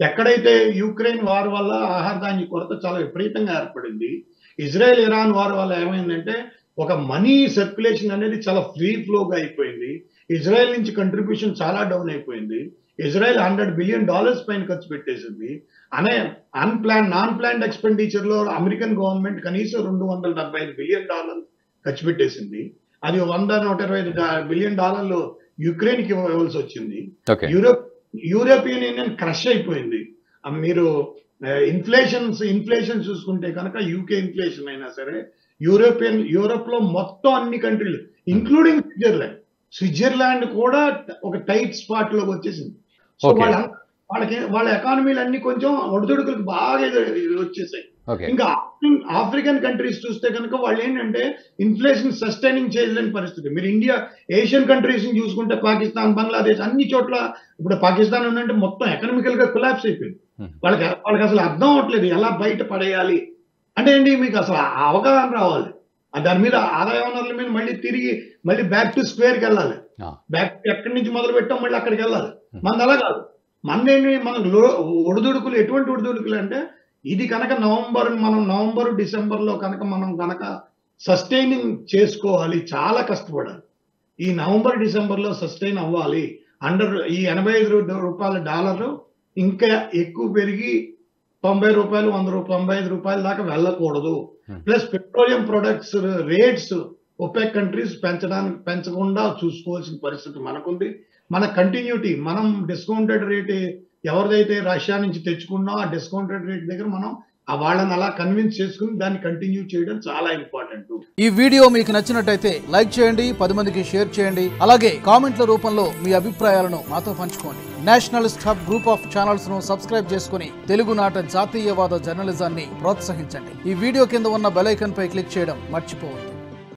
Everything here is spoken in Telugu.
ఎక్కడైతే యుక్రెయిన్ వార్ వల్ల ఆహార ధాన్య కొరత చాలా విపరీతంగా ఏర్పడింది. ఇజ్రాయెల్ ఇరాన్ వార్ వల్ల ఏమైందంటే ఒక మనీ సర్క్యులేషన్ అనేది చాలా ఫ్రీ ఫ్లోగా అయిపోయింది. ఇజ్రాయెల్ నుంచి కంట్రిబ్యూషన్ చాలా డౌన్ అయిపోయింది. ఇజ్రాయెల్ $100 బిలియన్ పైన ఖర్చు పెట్టేసింది. నాన్ ప్లాన్డ్ ఎక్స్పెండిచర్ లో అమెరికన్ గవర్నమెంట్ కనీసం $275 బిలియన్ ఖర్చు పెట్టేసింది. అది $100-125 బిలియన్ యుక్రెయిన్ కి ఇవ్వాల్సి వచ్చింది. యూరోపియన్ యూనియన్ క్రష్ అయిపోయింది. మీరు ఇన్ఫ్లేషన్ చూసుకుంటే కనుక యూకే ఇన్ఫ్లేషన్ అయినా సరే యూరోప్ లో మొత్తం అన్ని కంట్రీలు ఇంక్లూడింగ్ స్విట్జర్లాండ్ కూడా ఒక టైట్ స్పాట్ లోకి వచ్చేసింది. సో వాళ్ళ ఎకానమీలు అన్ని కొంచెం ఒడిదుడుకులకు బాగా వచ్చేసాయి. ఇంకా ఆఫ్రికన్ కంట్రీస్ చూస్తే కనుక వాళ్ళు ఏంటంటే ఇన్ఫ్లేషన్ సస్టైనింగ్ చేయలేని పరిస్థితి. మీరు ఏషియన్ కంట్రీస్ ని చూసుకుంటే పాకిస్తాన్, బంగ్లాదేశ్ అన్ని చోట్ల ఇప్పుడు పాకిస్తాన్ ఉందంటే మొత్తం ఎకనామికల్ గా కొలాప్స్ అయిపోయింది. వాళ్ళకి అసలు అర్థం అవట్లేదు ఎలా బయట పడేయాలి అంటే ఏంటి, మీకు అసలు అవగాహన రావాలి. దాని మీద ఆదాయ వనరుల మీద మళ్ళీ బ్యాక్ టు స్క్వేర్కి వెళ్ళాలి. ఎక్కడి నుంచి మొదలు పెట్టాం మళ్ళీ అక్కడికి వెళ్ళాలి. మనది అలా కాదు. మనదేంటి, మనకు ఒడిదుడుకులు ఎటువంటి ఒడిదుడుకులు అంటే ఇది కనుక నవంబర్ డిసెంబర్ లో కనుక సస్టైనింగ్ చేసుకోవాలి, చాలా కష్టపడాలి. ఈ నవంబర్ డిసెంబర్ లో సస్టైన్ అవ్వాలి. ఈ $85 ఇంకా ఎక్కువ పెరిగి $90, $95 దాకా వెళ్ళకూడదు. Plus petroleum products rates OPEC countries పెంచకుండా చూసుకోవాల్సిన పరిస్థితి మనకుంది. మన కంటిన్యూటీ, మనం డిస్కౌంటెడ్ రేట్ ఎవరిదైతే రష్యా నుంచి తెచ్చుకున్నా ఆ డిస్కౌంటెడ్ రేట్ దగ్గర మనం వాళ్ళని అలా కన్విన్స్ చేసుకుని దాన్ని కంటిన్యూ చేయడం చాలా ఇంపార్టెంట్. ఈ వీడియో మీకు నచ్చినట్టయితే లైక్ చేయండి, 10 మందికి షేర్ చేయండి. అలాగే కామెంట్ల రూపంలో మీ అభిప్రాయాలను మాతో పంచుకోండి. Nationalist hub group of channels ను సబ్స్క్రైబ్ చేసుకుని తెలుగునాట జాతీయవాద జర్నలిజాన్ని ప్రోత్సహించండి. ఈ వీడియో కింద ఉన్న బెల్ ఐకాన్ పై క్లిక్ చేయడం మర్చిపోవద్దు.